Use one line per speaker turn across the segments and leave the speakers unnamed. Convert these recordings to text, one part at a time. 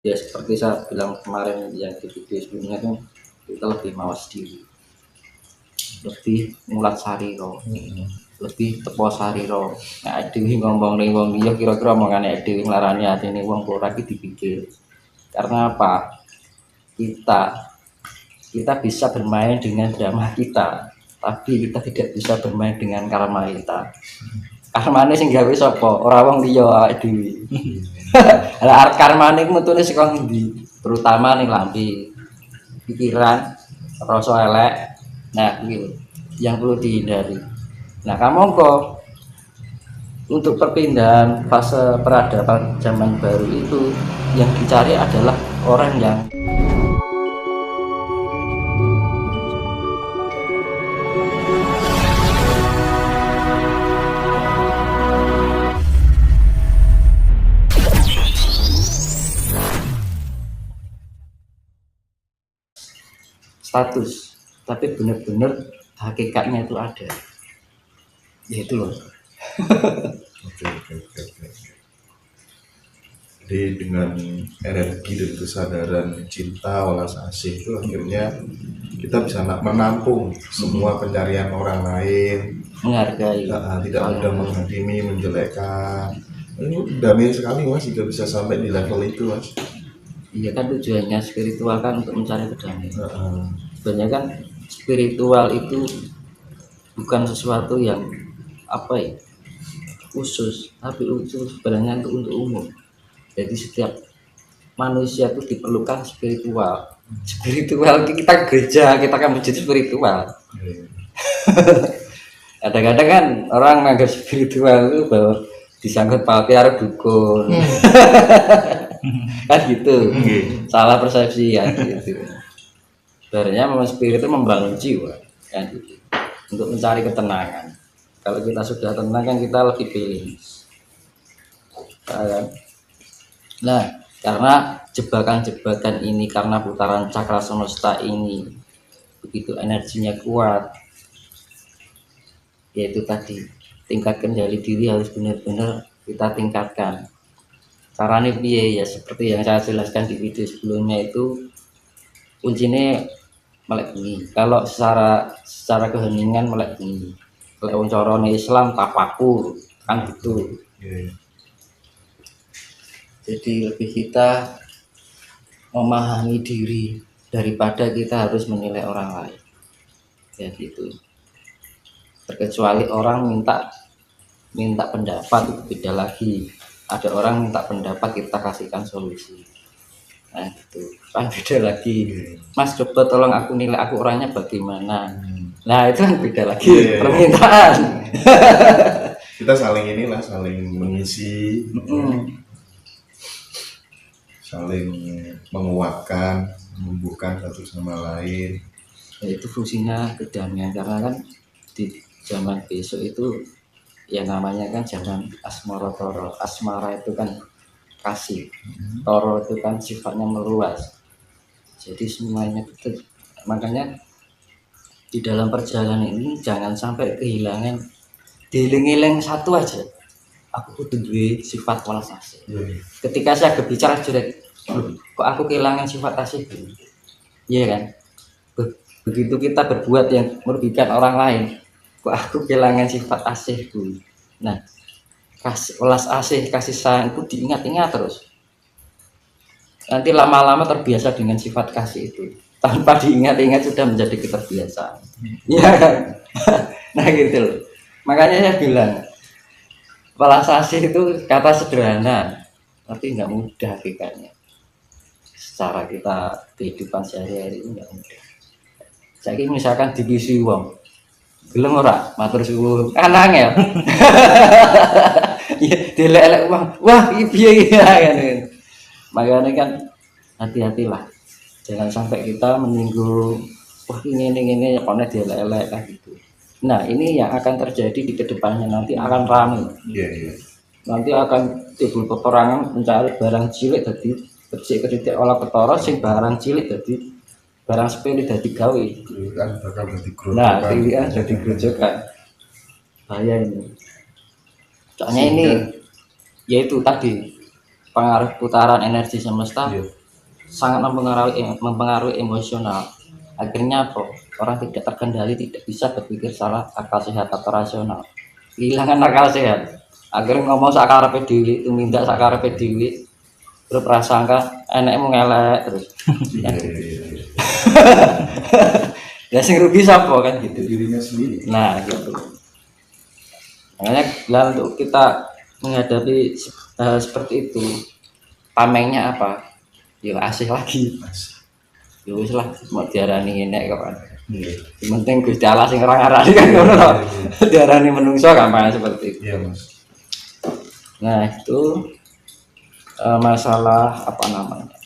Ya seperti saya bilang kemarin yang di video sebelumnya tuh, kita lebih mawas diri, lebih ngulat sariro, lebih tepo sariro. Nah, dhewe ngomong ning wong liya kira-kira omongane dhewe nglarani atine wong ora iki dipikir. Karena apa? Kita kita bisa bermain dengan drama kita, tapi kita tidak bisa bermain dengan karma kita. Karmane sing gawe sapa? Ora wong liya awake dhewe. Lah karmane ku metune saka ngendi? Terutama ning lambe, pikiran, rasa elek. Nah, iki yang perlu dihindari. Nah, kamangka untuk perpindahan fase peradaban zaman baru itu yang dicari adalah orang yang status, tapi benar-benar hakikatnya itu ada. Ya itu loh.
Oke. Jadi dengan energi dan kesadaran cinta welas asih itu akhirnya kita bisa menampung semua pencarian orang lain,
Menghargai,
tidak mudah menghakimi, menjelekkan. Ini damai sekali mas jika bisa sampai di level itu mas.
Iya kan tujuannya spiritual kan untuk mencari kedamaian. Sebenarnya kan spiritual itu bukan sesuatu yang apa ya khusus, tapi itu sebenarnya untuk umum. Jadi setiap manusia itu diperlukan spiritual. Spiritual kita gereja, kita kan menjadi spiritual. Kadang-kadang kan orang menganggap spiritual itu bahwa disangkut pakai arah dukun. Kan gitu. Salah persepsi ya gitu. Sebenarnya memang spirit itu membangun jiwa kan gitu. Untuk mencari ketenangan. Kalau kita sudah tenang kan kita lebih balance. Nah, karena jebakan-jebakan ini, karena putaran cakra semesta ini begitu energinya kuat, yaitu tadi tingkat kendali diri harus benar-benar kita tingkatkan. Caranya piye ya seperti yang saya jelaskan di video sebelumnya itu kuncinya melek bengi. Kalau secara keheningan melek bengi. Kalau carane Islam tafakur kan gitu. Jadi lebih kita memahami diri daripada kita harus menilai orang lain. Ya gitu. Terkecuali orang minta pendapat itu beda lagi. Ada orang minta pendapat kita kasihkan solusi. Nah gitu. Kan beda lagi. Mas coba tolong aku nilai aku orangnya bagaimana. Nah itu kan beda lagi permintaan.
Kita saling mengisi, saling menguatkan, menumbuhkan satu sama lain.
Ya, itu fungsinya kedamaian karena kan di zaman besok itu yang namanya kan zaman asmara toro. Asmara itu kan kasih, toro itu kan sifatnya meluas. Jadi semuanya betul. Makanya di dalam perjalanan ini jangan sampai kehilangan dieling-eling satu aja. Aku kudu duwe sifat welas asih. Ketika saya berbicara jelek, kok aku kehilangan sifat asih? Iya kan? Begitu kita berbuat yang merugikan orang lain, kok aku kehilangan sifat asihku. Nah, welas asih, kasih sayang itu diingat-ingat terus. Nanti lama-lama terbiasa dengan sifat kasih itu. Tanpa diingat-ingat sudah menjadi keterbiasaan. Iya kan? Nah gitu loh. Makanya saya bilang welas asih itu kata sederhana, tapi nggak mudah hakikatnya. Secara kita kehidupan sehari-hari itu nggak mudah. Jadi misalkan divisi wong, gelem ora matur suwun, kanang ya. Ya dilek-lek uang, wah iki piye ya kan. Makanya kan hati-hatilah. Jangan sampai kita menyinggung wah ini pokoknya dilek-lek kan gitu. Nah, ini yang akan terjadi di kedepannya nanti akan ramai. Nanti akan timbul peperangan mencari barang cilik dadi becik ketitik olah ketara sing barang cilik dadi barang sepele dadi gawe.
Kan bakal dadi grojokan.
Nah, pilihan jadi grojokan. Bahaya ini. Soalnya ini yaitu tadi pengaruh putaran energi semesta
Iya.
sangat mempengaruhi emosional. Akhirnya apa? Orang tidak terkendali, tidak bisa berpikir secara akal sehat atau rasional. Kehilangan akal sehat. Akhirnya ngomong sakarepe dhewe, tumindak sakarepe dhewe, terus prasangka enekmu ngelek terus.
Iya, iya, iya.
Ya sing rugi sapa kan gitu.
Dirinya sendiri.
Nah, gitu. Makanya lah untuk kita menghadapi hal seperti itu, tamengnya apa? Ya asih lagi.
Mas.
Ya wis lah, mau diarani enek kok kan.
Iya.
Yang penting Gusti Allah sing ngarani kan ngono to. Diarani menungso gampang seperti itu.
Iya, Mas.
Nah, itu masalah apa namanya?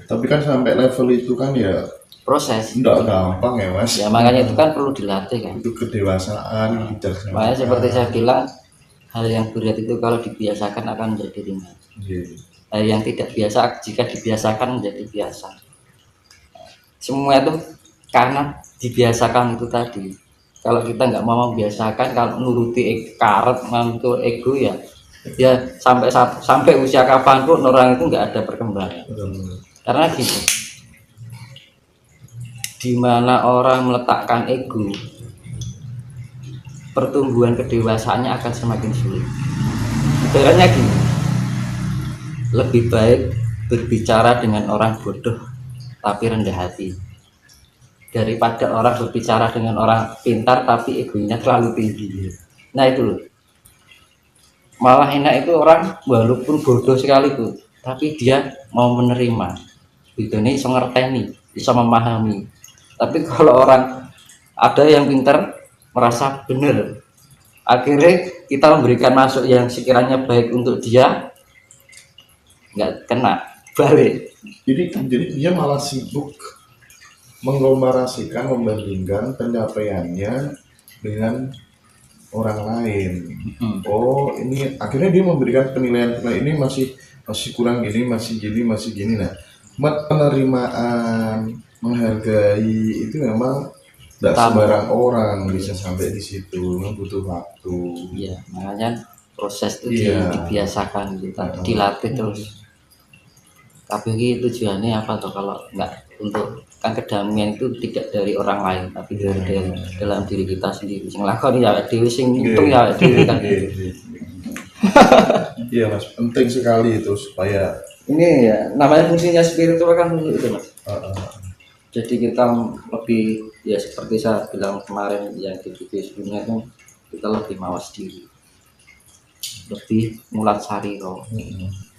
Tapi kan sampai level itu kan ya
Proses.
enggak gampang ya, Mas.
Ya makanya itu kan perlu dilatih kan.
Itu kedewasaan, bijaksana.
Makanya seperti saya bilang, hal yang berat itu kalau dibiasakan akan menjadi ringan.
Iya.
Hal yang tidak biasa jika dibiasakan menjadi biasa. Semua itu karena dibiasakan itu tadi. Kalau kita nggak mau membiasakan, kalau nuruti karet, mantu ego ya, ya sampai usia kapanpun orang itu nggak ada perkembangan.
Benar-benar.
Karena gitu, di mana orang meletakkan ego, pertumbuhan kedewasaannya akan semakin sulit. Ibaratnya gini, lebih baik berbicara dengan orang bodoh tapi rendah hati daripada orang berbicara dengan orang pintar tapi egonya terlalu tinggi. Nah itu loh, malah enak itu orang walaupun bodoh sekalipun tapi dia mau menerima, itu nih bisa ngerteni, bisa memahami. Tapi kalau orang ada yang pintar merasa benar, akhirnya kita memberikan masuk yang sekiranya baik untuk dia, nggak kena balik.
Jadi dia malah sibuk mengkomparasikan, membandingkan pencapaiannya dengan orang lain. Oh, ini akhirnya dia memberikan penilaian, nah ini masih kurang gini, masih gini. Nah, penerimaan, menghargai itu memang tidak sembarang orang bisa sampai di situ, memang butuh waktu.
Iya, makanya proses itu dibiasakan, kita dilatih terus. Tapi itu tujuannya apa tuh kalau nggak untuk kan kedamaian itu tidak dari orang lain tapi dari dalam diri kita sendiri. Sing lakoni ya dhewe, sing ngitung ya dhewe kan.
Iya Mas, penting sekali itu supaya
ini ya namanya fungsinya spiritual kan itu Mas. Jadi kita lebih ya seperti saya bilang kemarin yang di video sebelumnya itu kita lebih mawas diri, lebih mulat sariro,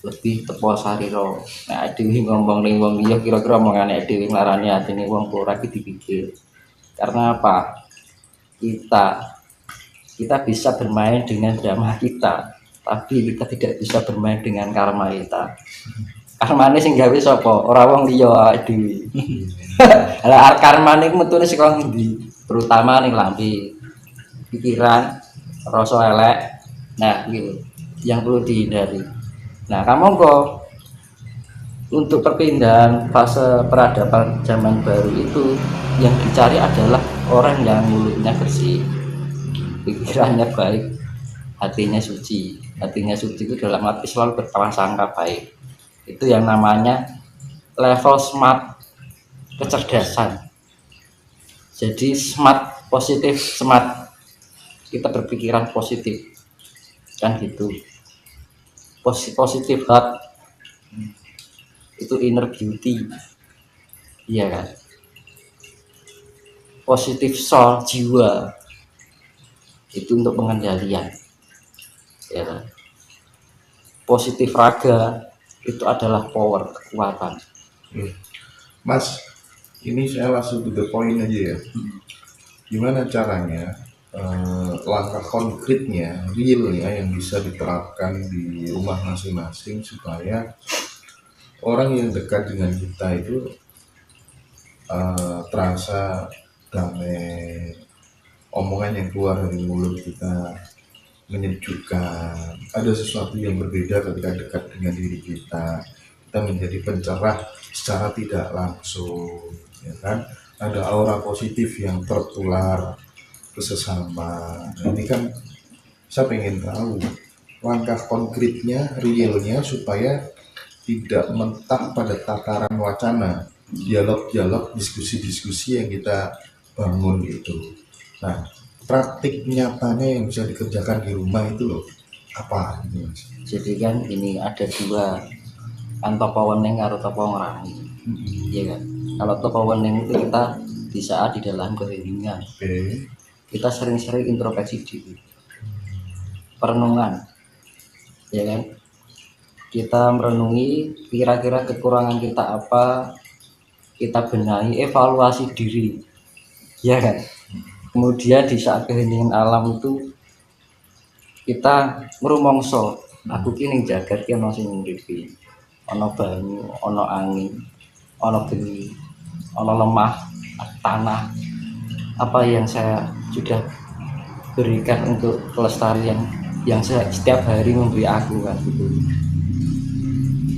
lebih tepo sariro. Nah dhewe ngomong ning wong liya kira-kira omongane dhewe nglarani atine wong ora iki dipikir. Karena apa? Kita bisa bermain dengan drama kita, tapi kita tidak bisa bermain dengan karma kita. Karmane sing gawe sapa? Ora wong liya awake dhewe. Lah karmane ku metune saka ngendi? Terutama ning lambe, pikiran, rasa elek. Nah, gitu yang perlu dihindari. Nah, kamu kok untuk perpindahan fase peradaban zaman baru itu yang dicari adalah orang yang mulutnya bersih, pikirannya baik, hatinya suci. Hatinya suci itu dalam arti selalu berprasangka baik. Itu yang namanya level smart kecerdasan. Jadi smart positif, smart kita berpikiran positif kan gitu. Positif heart itu inner beauty, iya kan. Positif soul jiwa itu untuk pengendalian, ya kan. Positif raga itu adalah power, kekuatan.
Mas, ini saya langsung to the point aja ya. Gimana caranya langkah konkretnya, realnya yang bisa diterapkan di rumah masing-masing supaya orang yang dekat dengan kita itu terasa damai, omongan yang keluar dari mulut kita menyejukkan, ada sesuatu yang berbeda ketika dekat dengan diri kita menjadi pencerah secara tidak langsung, ya kan? Ada aura positif yang tertular ke sesama. Nah, ini kan saya pengen tahu langkah konkretnya, realnya supaya tidak mentak pada tataran wacana, dialog-dialog, diskusi-diskusi yang kita bangun itu. Nah, praktik nyatanya yang bisa dikerjakan di rumah itu loh, apa gitu Mas?
Jadi kan ini ada dua, kan topo wening karo topo ngerangi, iya kan. Kalau topo wening itu kita di saat di dalam keheningan
Oke.
kita sering-sering introspeksi diri, perenungan, ya kan. Kita merenungi kira-kira kekurangan kita apa, kita benahi, evaluasi diri, ya kan. Kemudian di saat keheningan alam itu kita merumongso, aku kini jagat ki ana sing nguripi, ana banyu, ana angin, ana geni, ana lemah, tanah, apa yang saya sudah berikan untuk kelestarian yang setiap hari memberi aku kan gitu.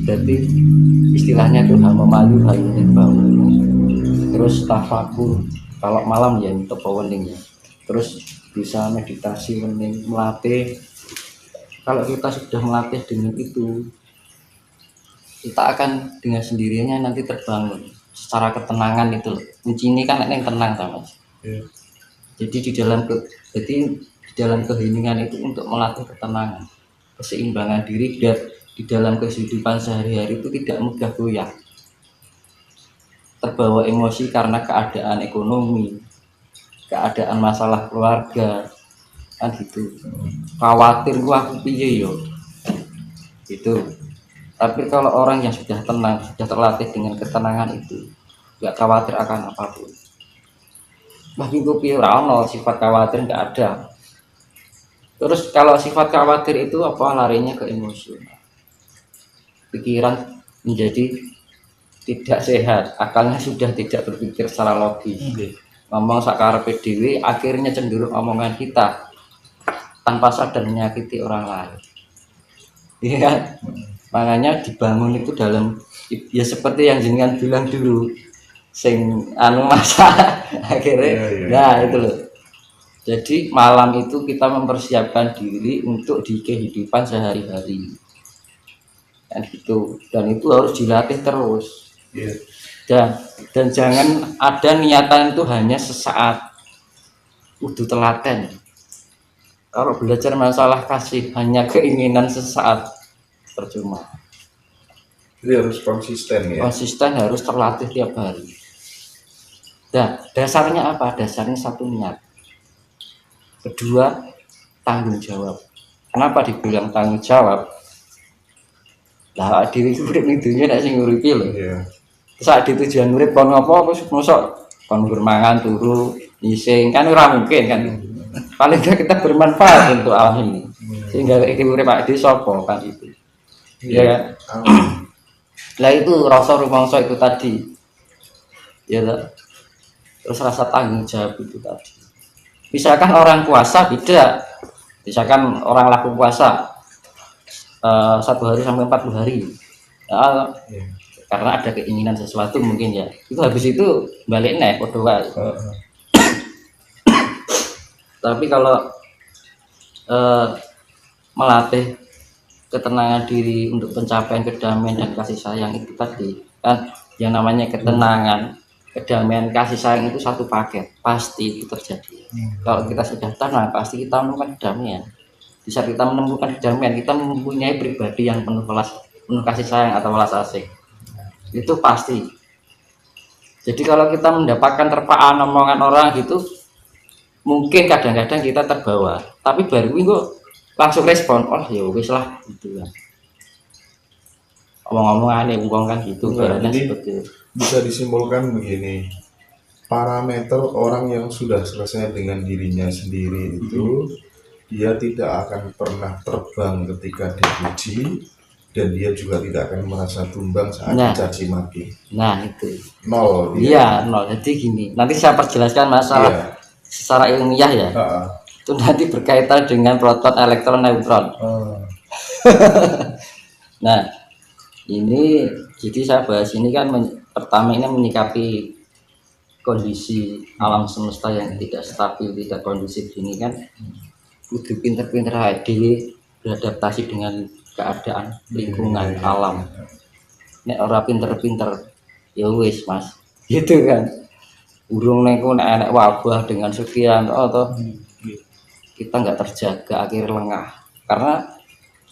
Jadi istilahnya tuh hama malu hayuning bangun, terus tafakur kalau malam ya untuk wening ya, terus bisa meditasi wening, melatih. Kalau kita sudah melatih dengan itu, kita akan dengan sendirinya nanti terbangun secara ketenangan itu loh. Kunci ini kan yang tenang sama.
Ya.
Jadi di dalam keheningan itu untuk melatih ketenangan, keseimbangan diri, dan di dalam kehidupan sehari-hari itu tidak mudah goyah, terbawa emosi karena keadaan ekonomi, keadaan masalah keluarga, kan gitu. Khawatir gua aku piye yo, itu. Tapi kalau orang yang sudah tenang, sudah terlatih dengan ketenangan itu, nggak khawatir akan apapun. Bahkan gue piye ora ono sifat khawatir, nggak ada. Terus kalau sifat khawatir itu apa, larinya ke emosional, pikiran menjadi tidak sehat, akalnya sudah tidak berpikir secara logis, ngomong sakarepe dhewe, akhirnya cenderung omongan kita tanpa sadar menyakiti orang lain, iya kan? Makanya dibangun itu dalam, ya seperti yang jenengan bilang dulu, sing anu masa akhirnya, nah itu loh. Jadi malam itu kita mempersiapkan diri untuk di kehidupan sehari-hari, dan gitu, dan itu harus dilatih terus. Dan jangan ada niatan itu hanya sesaat, kudu telaten. Kalau belajar masalah kasih hanya keinginan sesaat, percuma.
Jadi harus konsisten ya.
Konsisten, harus terlatih tiap hari. Dan dasarnya apa? Dasarnya satu, niat. Kedua, tanggung jawab. Kenapa dibilang tanggung jawab? Lah dhewe iki urip ning dunya nek sing nguripi lho.
Iya.
Saat di tujuan urip kon ngopo wis mosok kon bermangan turu ngising, kan ora mungkin kan. Paling enggak kita bermanfaat untuk alam ini. Sehingga iki urip awake dhewe sapa kan itu. Ya kan? Lah itu rasa rumangsa itu tadi. Ya tak? Terus rasa tanggung jawab itu tadi. Misalkan orang puasa beda. Misalkan orang laku puasa 1 hari sampai 40 hari. Ya, karena ada keinginan sesuatu mungkin ya. Itu habis itu balik nih podo wae. Tapi kalau melatih ketenangan diri untuk pencapaian kedamaian dan kasih sayang itu tadi kan, yang namanya ketenangan, kedamaian, kasih sayang itu satu paket, pasti itu terjadi. Kalau kita sudah tenang, pasti kita menemukan kedamaian. Di saat kita menemukan kedamaian, kita mempunyai pribadi yang penuh kasih sayang atau welas asih. Itu pasti. Jadi kalau kita mendapatkan terpaan omongan orang gitu, mungkin kadang-kadang kita terbawa, tapi baru minggu langsung respon, oh ya wis lah gitu kan. Omong-omongan wong kan gitu,
Jadi
seperti itu.
bisa disimpulkan begini, parameter orang yang sudah selesai dengan dirinya sendiri itu dia tidak akan pernah terbang ketika dipuji, dan dia juga tidak akan merasa tumbang saat dicaci maki.
Nah itu
Nol dia.
Iya, nol. Jadi gini, nanti saya perjelaskan masalah secara ilmiah ya. Itu nanti berkaitan dengan proton, elektron, neutron. Nah ini jadi saya bahas ini kan pertama ini menyikapi kondisi alam semesta yang tidak stabil, tidak kondusif ini kan, kudu pinter-pinter aja beradaptasi dengan keadaan lingkungan alam. nek ora pinter-pinter ya wis Mas, gitu kan. Urung niku nek enek wabah dengan sekian atau kita nggak terjaga akhir lengah, karena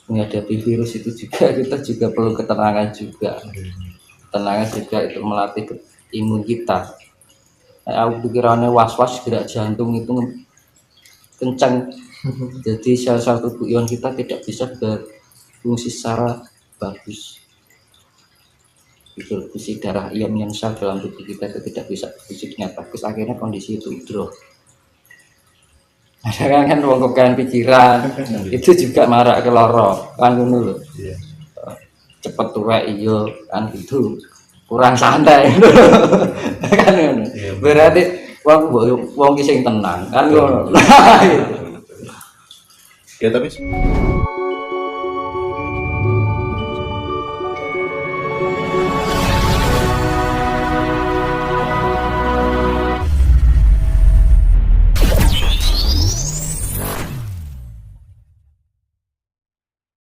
menghadapi virus itu juga kita juga perlu ketenangan juga. Ketenangan juga itu melatih imun kita. Aku pikirannya was-was, gerak jantung itu kencang, jadi sel-sel tubuh ion kita tidak bisa berfungsi secara bagus. Distribusi darah ion sel dalam tubuh kita itu tidak bisa berfungsi dengan bagus, akhirnya kondisi itu drop. Ada kan wong kekan pikiran itu juga marak ke loro kan ngono lho.
Iya.
Cepet tuwek iya kan itu kurang santai. Kan ngono. Berarti wong ki sing tenang kan ngono.
Ya tapi